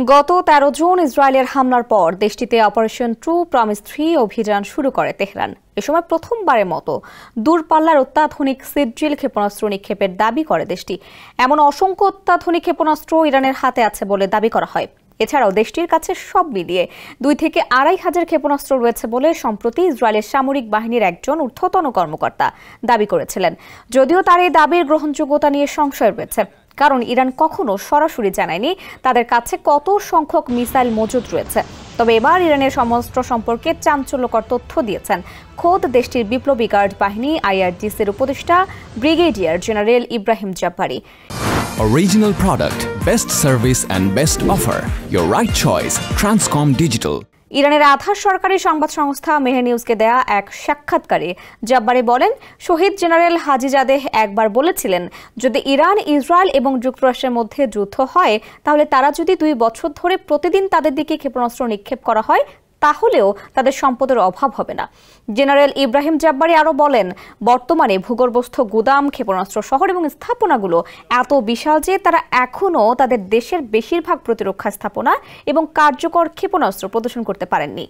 গত ১৩ জুন ইসরায়েলের হামলার পর দেশটিতে অপারেশন ট্রু প্রমিস 3 অভিযান শুরু করে তেহরান। এ সময় প্রথমবারের মতো দূরপাল্লার অত্যাধুনিক সিড্রিল ক্ষেপণাস্ত্র নিক্ষেপের দাবি করে দেশটি। এমন অসংখ্য অত্যাধুনিক ক্ষেপণাস্ত্র ইরানের হাতে আছে বলে দাবি করা হয়। এছাড়াও দেশটির কাছে সব মিলিয়ে ২ থেকে ২.৫ হাজার ক্ষেপণাস্ত্র রয়েছে বলে সম্প্রতি ইসরায়েলের সামরিক বাহিনীর একজন ঊর্ধ্বতন কর্মকর্তা দাবি করেছিলেন। যদিও তার এই দাবির গ্রহণযোগ্যতা নিয়ে সংশয় রয়েছে, কারণ ইরান কখনো সরাসরি জানায়নি তাদের কাছে কত সংখ্যক মিসাইল মজুদ রয়েছে। তবে এবার ইরানের সমস্ত সম্পর্কে চাঞ্চল্যকর তথ্য দিয়েছেন খোদ দেশটির বিপ্লবী গার্ড বাহিনী IRGCর উপদেষ্টা brigadier general Ibrahim Jabbari. Original product, best service and best offer. Your right choice, Transcom Digital. ইরানের আধা সরকারি সংবাদ সংস্থা মেহের নিউজকে দেয়া এক সাক্ষাৎকারে জাব্বারি বলেন, শহীদ জেনারেল হাজিজাদেহ একবার বলেছিলেন, যদি ইরান, ইসরায়েল এবং যুক্তরাষ্ট্রের মধ্যে যুদ্ধ হয় তাহলে তারা যদি ২ বছর ধরে প্রতিদিন তাদের দিকে ক্ষেপণাস্ত্র নিক্ষেপ করা হয় তাহলেও তাদের সম্পদের অভাব হবে না। জেনারেল ইব্রাহিম জাব্বারি আরও বলেন, বর্তমানে ভূগর্ভস্থ গুদাম, ক্ষেপণাস্ত্র শহর এবং স্থাপনাগুলো এত বিশাল যে তারা এখনও তাদের দেশের বেশিরভাগ প্রতিরক্ষা স্থাপনা এবং কার্যকর ক্ষেপণাস্ত্র প্রদর্শন করতে পারেননি।